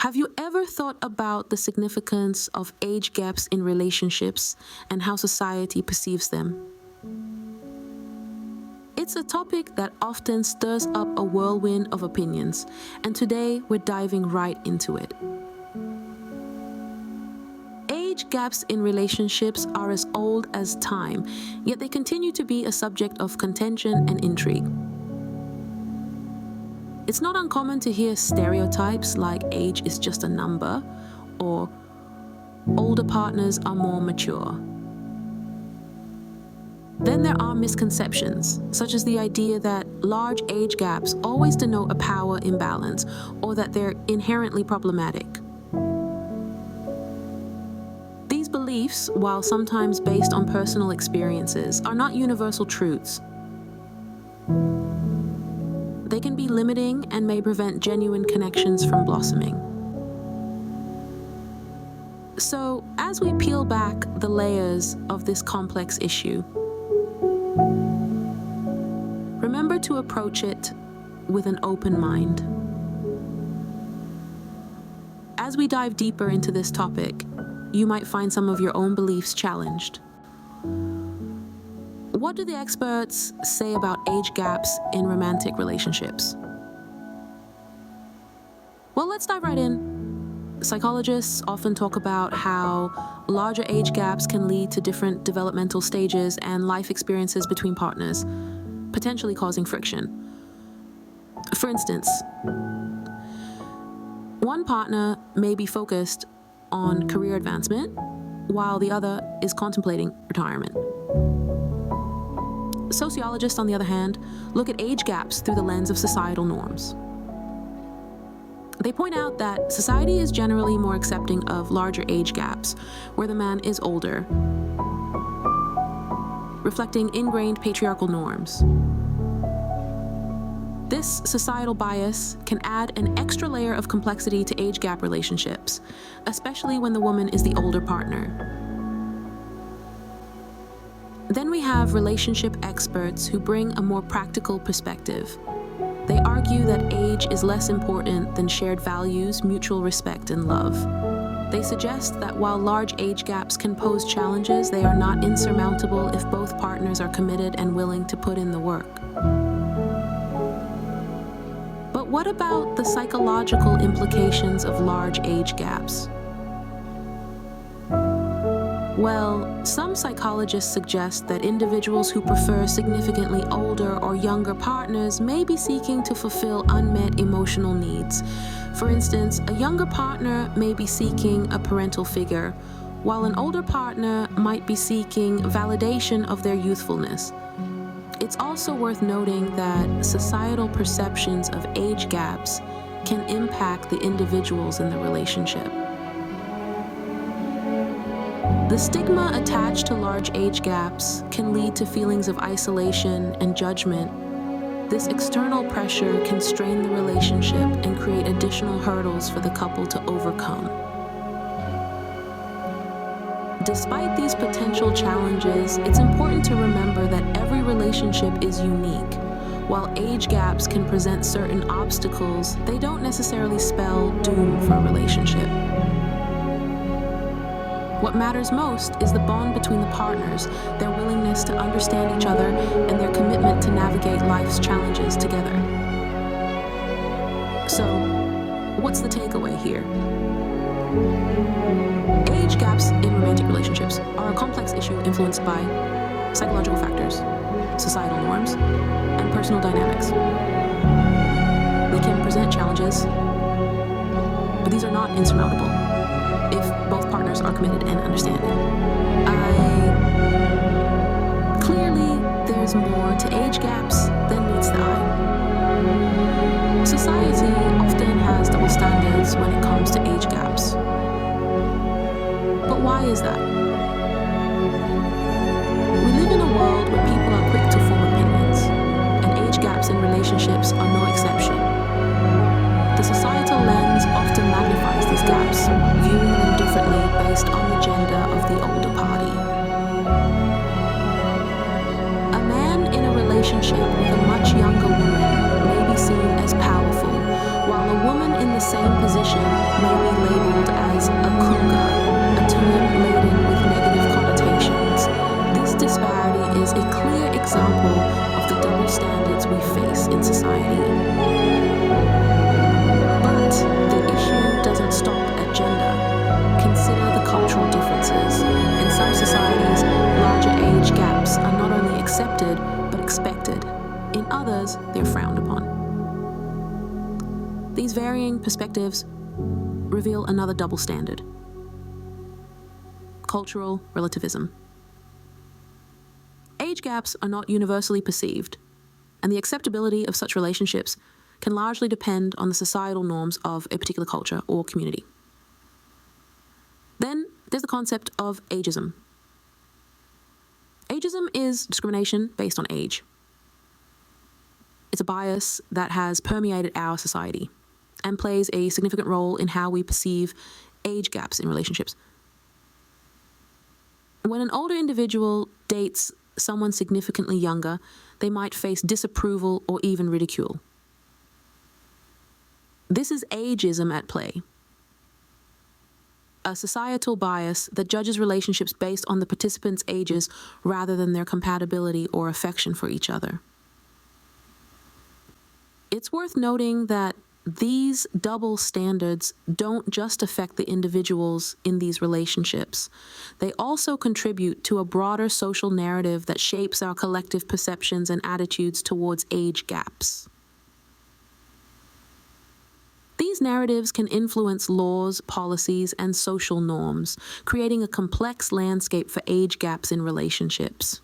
Have you ever thought about the significance of age gaps in relationships and how society perceives them? It's a topic that often stirs up a whirlwind of opinions, and today we're diving right into it. Age gaps in relationships are as old as time, yet they continue to be a subject of contention and intrigue. It's not uncommon to hear stereotypes like age is just a number or older partners are more mature. Then there are misconceptions, such as the idea that large age gaps always denote a power imbalance or that they're inherently problematic. These beliefs, while sometimes based on personal experiences, are not universal truths. They can be limiting and may prevent genuine connections from blossoming. So, as we peel back the layers of this complex issue, remember to approach it with an open mind. As we dive deeper into this topic, you might find some of your own beliefs challenged. What do the experts say about age gaps in romantic relationships? Well, let's dive right in. Psychologists often talk about how larger age gaps can lead to different developmental stages and life experiences between partners, potentially causing friction. For instance, one partner may be focused on career advancement, while the other is contemplating retirement. Sociologists, on the other hand, look at age gaps through the lens of societal norms. They point out that society is generally more accepting of larger age gaps, where the man is older, reflecting ingrained patriarchal norms. This societal bias can add an extra layer of complexity to age gap relationships, especially when the woman is the older partner. Then we have relationship experts who bring a more practical perspective. They argue that age is less important than shared values, mutual respect, and love. They suggest that while large age gaps can pose challenges, they are not insurmountable if both partners are committed and willing to put in the work. But what about the psychological implications of large age gaps? Well, some psychologists suggest that individuals who prefer significantly older or younger partners may be seeking to fulfill unmet emotional needs. For instance, a younger partner may be seeking a parental figure, while an older partner might be seeking validation of their youthfulness. It's also worth noting that societal perceptions of age gaps can impact the individuals in the relationship. The stigma attached to large age gaps can lead to feelings of isolation and judgment. This external pressure can strain the relationship and create additional hurdles for the couple to overcome. Despite these potential challenges, it's important to remember that every relationship is unique. While age gaps can present certain obstacles, they don't necessarily spell doom for a relationship. What matters most is the bond between the partners, their willingness to understand each other, and their commitment to navigate life's challenges together. So, what's the takeaway here? Age gaps in romantic relationships are a complex issue influenced by psychological factors, societal norms, and personal dynamics. They can present challenges, but these are not insurmountable if both partners are committed and understanding. Clearly, there's more to age gaps than meets the eye. Society often has double standards when it comes to age gaps. But why is that? We live in a world where people are quick to form opinions, and age gaps in relationships are no exception. The societal lens often magnifies these gaps, viewing them differently based on the gender of the older party. A man in a relationship with a much younger woman may be seen as powerful, while a woman in the same position may different perspectives reveal another double standard: cultural relativism. Age gaps are not universally perceived, and the acceptability of such relationships can largely depend on the societal norms of a particular culture or community. Then there's the concept of ageism. Ageism is discrimination based on age. It's a bias that has permeated our society and plays a significant role in how we perceive age gaps in relationships. When an older individual dates someone significantly younger, they might face disapproval or even ridicule. This is ageism at play, a societal bias that judges relationships based on the participants' ages rather than their compatibility or affection for each other. It's worth noting that these double standards don't just affect the individuals in these relationships. They also contribute to a broader social narrative that shapes our collective perceptions and attitudes towards age gaps. These narratives can influence laws, policies, and social norms, creating a complex landscape for age gaps in relationships.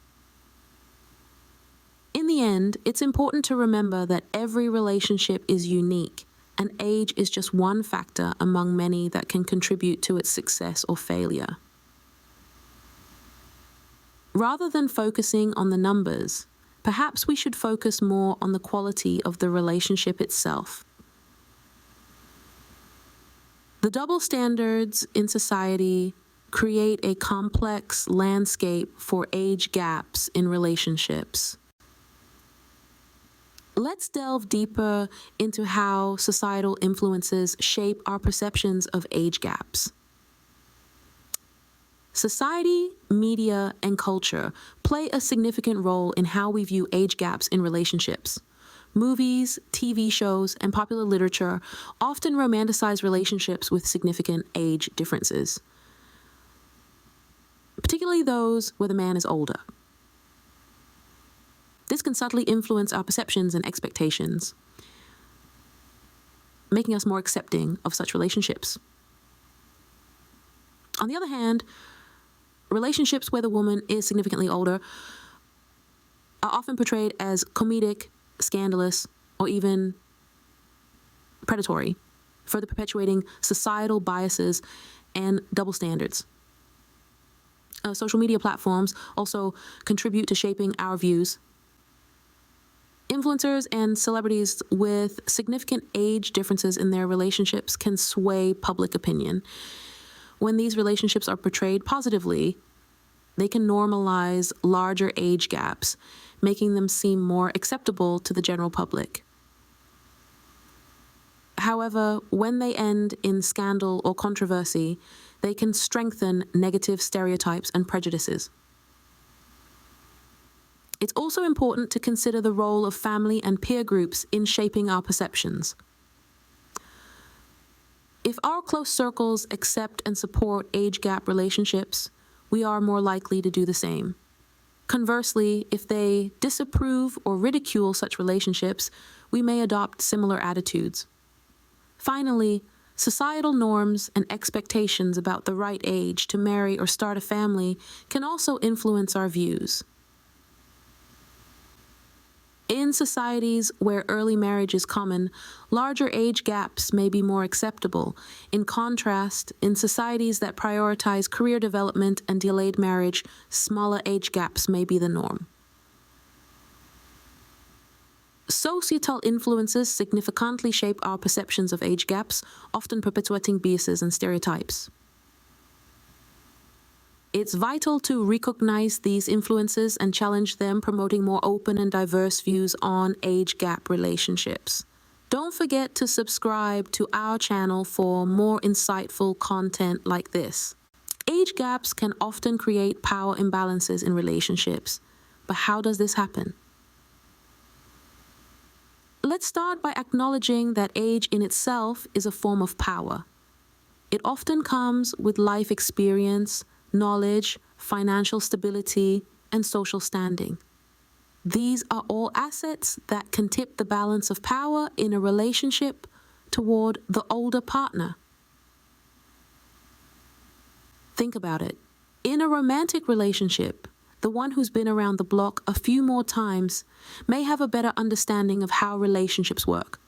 In the end, it's important to remember that every relationship is unique, and age is just one factor among many that can contribute to its success or failure. Rather than focusing on the numbers, perhaps we should focus more on the quality of the relationship itself. The double standards in society create a complex landscape for age gaps in relationships. Let's delve deeper into how societal influences shape our perceptions of age gaps. Society, media, and culture play a significant role in how we view age gaps in relationships. Movies, TV shows, and popular literature often romanticize relationships with significant age differences, particularly those where the man is older. This can subtly influence our perceptions and expectations, making us more accepting of such relationships. On the other hand, relationships where the woman is significantly older are often portrayed as comedic, scandalous, or even predatory, further perpetuating societal biases and double standards. Social media platforms also contribute to shaping our views. Influencers and celebrities with significant age differences in their relationships can sway public opinion. When these relationships are portrayed positively, they can normalize larger age gaps, making them seem more acceptable to the general public. However, when they end in scandal or controversy, they can strengthen negative stereotypes and prejudices. It's also important to consider the role of family and peer groups in shaping our perceptions. If our close circles accept and support age gap relationships, we are more likely to do the same. Conversely, if they disapprove or ridicule such relationships, we may adopt similar attitudes. Finally, societal norms and expectations about the right age to marry or start a family can also influence our views. In societies where early marriage is common, larger age gaps may be more acceptable. In contrast, in societies that prioritize career development and delayed marriage, smaller age gaps may be the norm. Societal influences significantly shape our perceptions of age gaps, often perpetuating biases and stereotypes. It's vital to recognize these influences and challenge them, promoting more open and diverse views on age gap relationships. Don't forget to subscribe to our channel for more insightful content like this. Age gaps can often create power imbalances in relationships, but how does this happen? Let's start by acknowledging that age in itself is a form of power. It often comes with life experience, knowledge, financial stability, and social standing. These are all assets that can tip the balance of power in a relationship toward the older partner. Think about it. In a romantic relationship, the one who's been around the block a few more times may have a better understanding of how relationships work.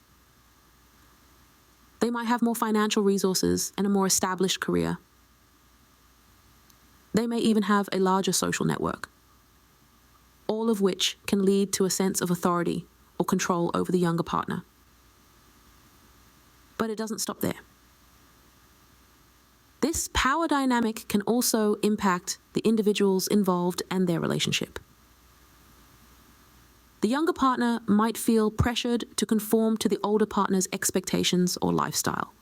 They might have more financial resources and a more established career. They may even have a larger social network, all of which can lead to a sense of authority or control over the younger partner. But it doesn't stop there. This power dynamic can also impact the individuals involved and their relationship. The younger partner might feel pressured to conform to the older partner's expectations or lifestyle.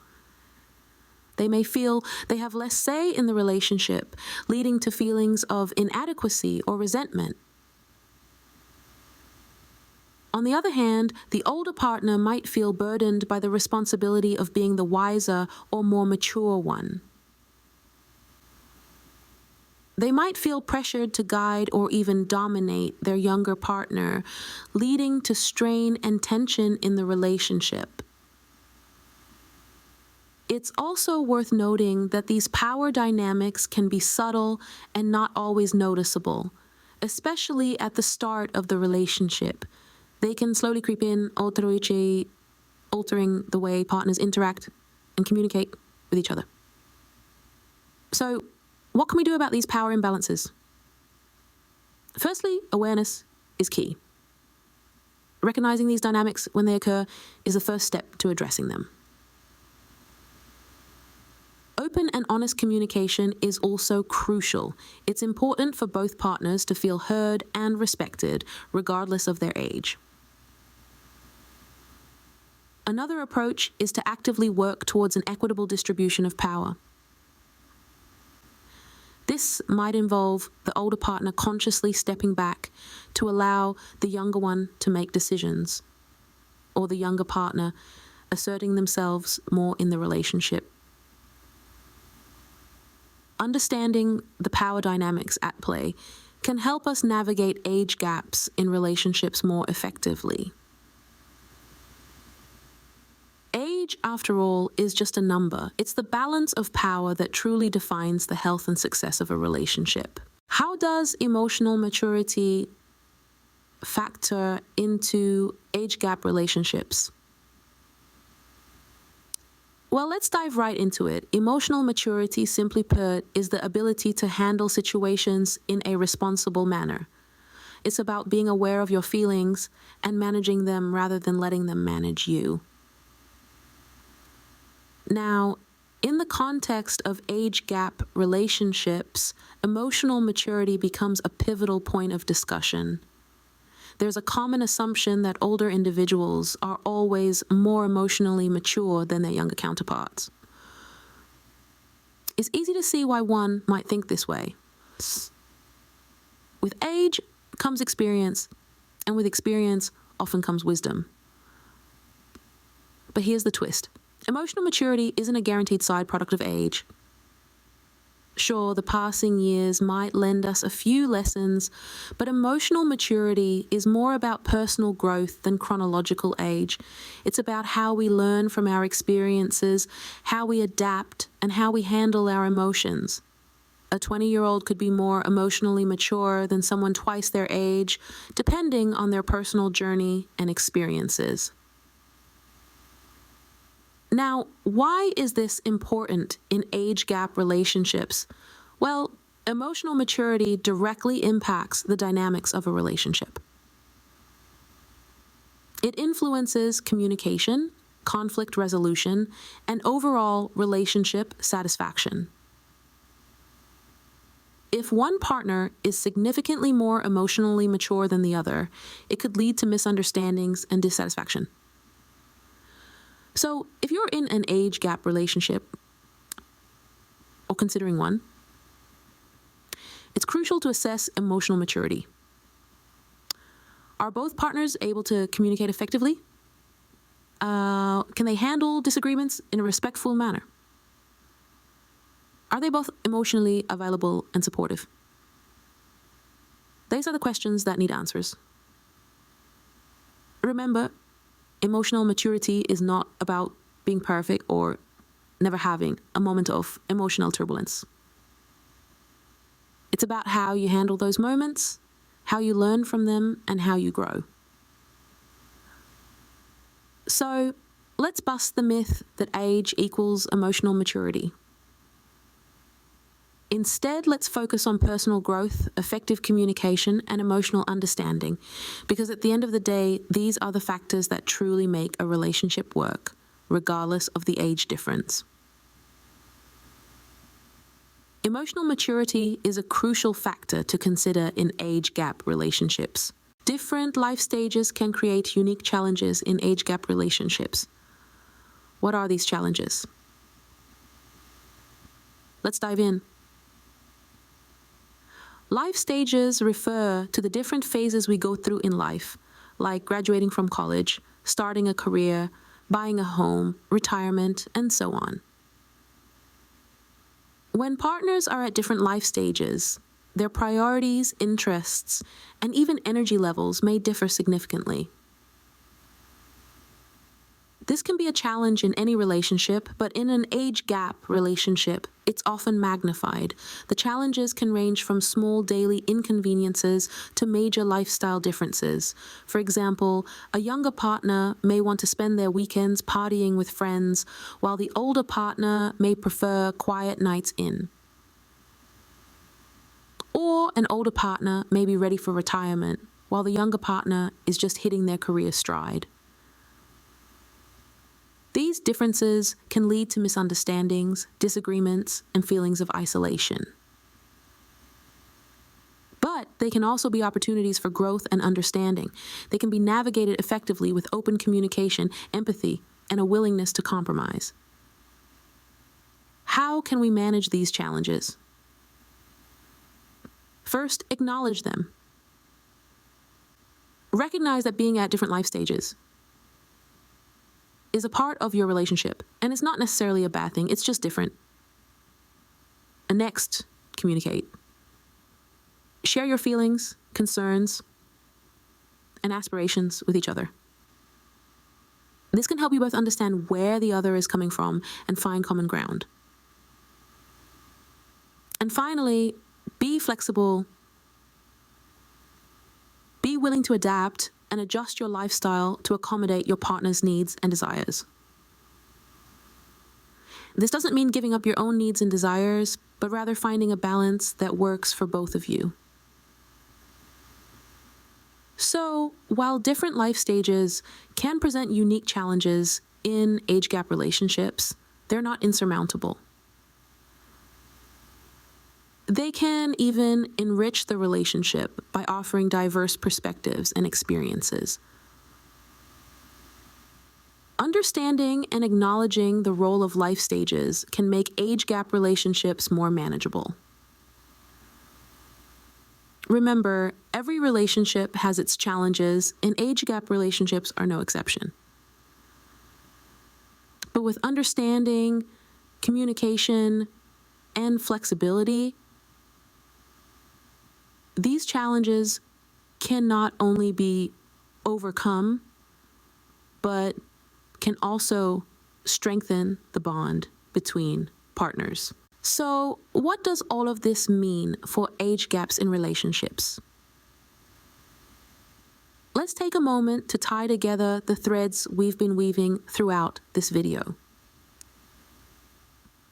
They may feel they have less say in the relationship, leading to feelings of inadequacy or resentment. On the other hand, the older partner might feel burdened by the responsibility of being the wiser or more mature one. They might feel pressured to guide or even dominate their younger partner, leading to strain and tension in the relationship. It's also worth noting that these power dynamics can be subtle and not always noticeable, especially at the start of the relationship. They can slowly creep in, altering the way partners interact and communicate with each other. So, what can we do about these power imbalances? Firstly, awareness is key. Recognizing these dynamics when they occur is the first step to addressing them. Open and honest communication is also crucial. It's important for both partners to feel heard and respected, regardless of their age. Another approach is to actively work towards an equitable distribution of power. This might involve the older partner consciously stepping back to allow the younger one to make decisions, or the younger partner asserting themselves more in the relationship. Understanding the power dynamics at play can help us navigate age gaps in relationships more effectively. Age, after all, is just a number. It's the balance of power that truly defines the health and success of a relationship. How does emotional maturity factor into age gap relationships? Well, let's dive right into it. Emotional maturity, simply put, is the ability to handle situations in a responsible manner. It's about being aware of your feelings and managing them rather than letting them manage you. Now, in the context of age gap relationships, emotional maturity becomes a pivotal point of discussion. There's a common assumption that older individuals are always more emotionally mature than their younger counterparts. It's easy to see why one might think this way. With age comes experience, and with experience often comes wisdom. But here's the twist. Emotional maturity isn't a guaranteed side product of age. Sure, the passing years might lend us a few lessons, but emotional maturity is more about personal growth than chronological age. It's about how we learn from our experiences, how we adapt, and how we handle our emotions. A 20-year-old could be more emotionally mature than someone twice their age, depending on their personal journey and experiences. Now, why is this important in age gap relationships? Well, emotional maturity directly impacts the dynamics of a relationship. It influences communication, conflict resolution, and overall relationship satisfaction. If one partner is significantly more emotionally mature than the other, it could lead to misunderstandings and dissatisfaction. So, if you're in an age gap relationship, or considering one, it's crucial to assess emotional maturity. Are both partners able to communicate effectively? Can they handle disagreements in a respectful manner? Are they both emotionally available and supportive? These are the questions that need answers. Remember, emotional maturity is not about being perfect or never having a moment of emotional turbulence. It's about how you handle those moments, how you learn from them, and how you grow. So let's bust the myth that age equals emotional maturity. Instead, let's focus on personal growth, effective communication, and emotional understanding, because at the end of the day, these are the factors that truly make a relationship work, regardless of the age difference. Emotional maturity is a crucial factor to consider in age gap relationships. Different life stages can create unique challenges in age gap relationships. What are these challenges? Let's dive in. Life stages refer to the different phases we go through in life, like graduating from college, starting a career, buying a home, retirement, and so on. When partners are at different life stages, their priorities, interests, and even energy levels may differ significantly. This can be a challenge in any relationship, but in an age gap relationship, it's often magnified. The challenges can range from small daily inconveniences to major lifestyle differences. For example, a younger partner may want to spend their weekends partying with friends, while the older partner may prefer quiet nights in. Or an older partner may be ready for retirement, while the younger partner is just hitting their career stride. These differences can lead to misunderstandings, disagreements, and feelings of isolation. But they can also be opportunities for growth and understanding. They can be navigated effectively with open communication, empathy, and a willingness to compromise. How can we manage these challenges? First, acknowledge them. Recognize that being at different life stages is a part of your relationship, and it's not necessarily a bad thing, it's just different. And next, communicate. Share your feelings, concerns, and aspirations with each other. This can help you both understand where the other is coming from and find common ground. And finally, be flexible. Be willing to adapt and adjust your lifestyle to accommodate your partner's needs and desires. This doesn't mean giving up your own needs and desires, but rather finding a balance that works for both of you. So, while different life stages can present unique challenges in age gap relationships, they're not insurmountable. They can even enrich the relationship by offering diverse perspectives and experiences. Understanding and acknowledging the role of life stages can make age gap relationships more manageable. Remember, every relationship has its challenges, and age gap relationships are no exception. But with understanding, communication, and flexibility, these challenges can not only be overcome, but can also strengthen the bond between partners. So, what does all of this mean for age gaps in relationships? Let's take a moment to tie together the threads we've been weaving throughout this video.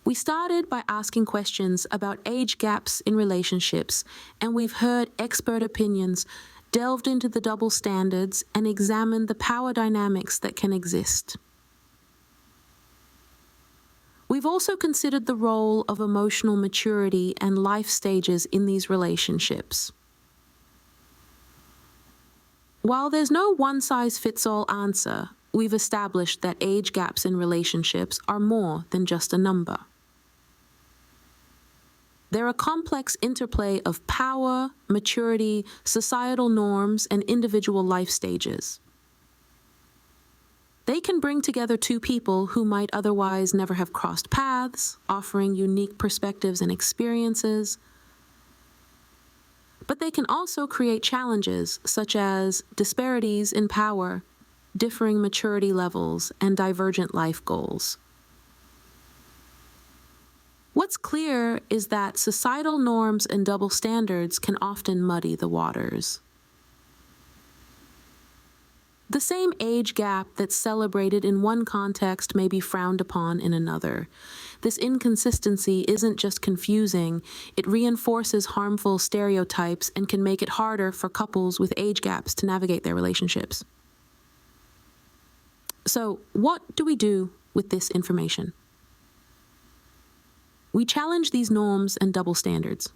We started by asking questions about age gaps in relationships, and we've heard expert opinions, delved into the double standards, and examined the power dynamics that can exist. We've also considered the role of emotional maturity and life stages in these relationships. While there's no one-size-fits-all answer, we've established that age gaps in relationships are more than just a number. They're a complex interplay of power, maturity, societal norms, and individual life stages. They can bring together two people who might otherwise never have crossed paths, offering unique perspectives and experiences. But they can also create challenges such as disparities in power, differing maturity levels, and divergent life goals. What's clear is that societal norms and double standards can often muddy the waters. The same age gap that's celebrated in one context may be frowned upon in another. This inconsistency isn't just confusing, it reinforces harmful stereotypes and can make it harder for couples with age gaps to navigate their relationships. So, what do we do with this information? We challenge these norms and double standards.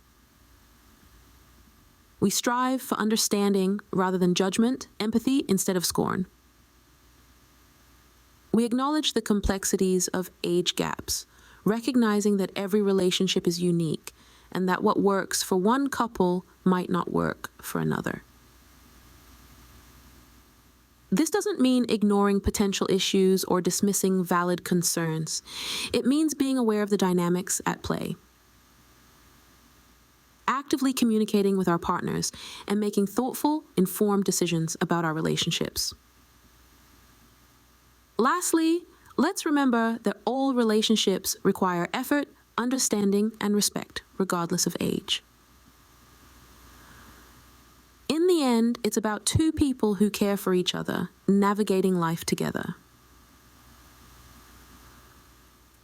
We strive for understanding rather than judgment, empathy instead of scorn. We acknowledge the complexities of age gaps, recognizing that every relationship is unique and that what works for one couple might not work for another. This doesn't mean ignoring potential issues or dismissing valid concerns. It means being aware of the dynamics at play, actively communicating with our partners, and making thoughtful, informed decisions about our relationships. Lastly, let's remember that all relationships require effort, understanding, and respect, regardless of age. In the end, it's about two people who care for each other, navigating life together.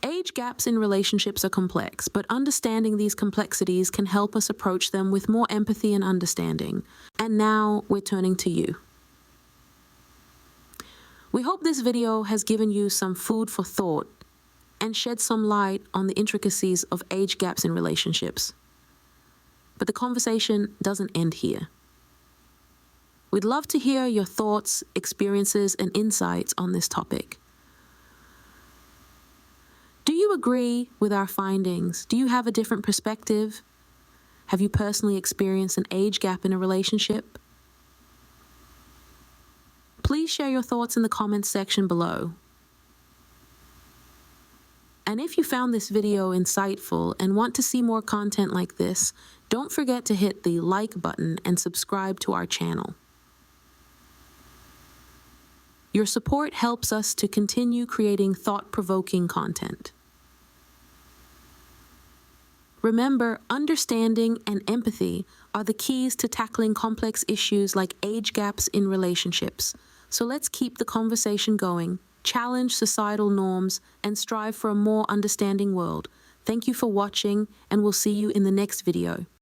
Age gaps in relationships are complex, but understanding these complexities can help us approach them with more empathy and understanding. And now we're turning to you. We hope this video has given you some food for thought and shed some light on the intricacies of age gaps in relationships. But the conversation doesn't end here. We'd love to hear your thoughts, experiences, and insights on this topic. Do you agree with our findings? Do you have a different perspective? Have you personally experienced an age gap in a relationship? Please share your thoughts in the comments section below. And if you found this video insightful and want to see more content like this, don't forget to hit the like button and subscribe to our channel. Your support helps us to continue creating thought-provoking content. Remember, understanding and empathy are the keys to tackling complex issues like age gaps in relationships. So let's keep the conversation going, challenge societal norms, and strive for a more understanding world. Thank you for watching, and we'll see you in the next video.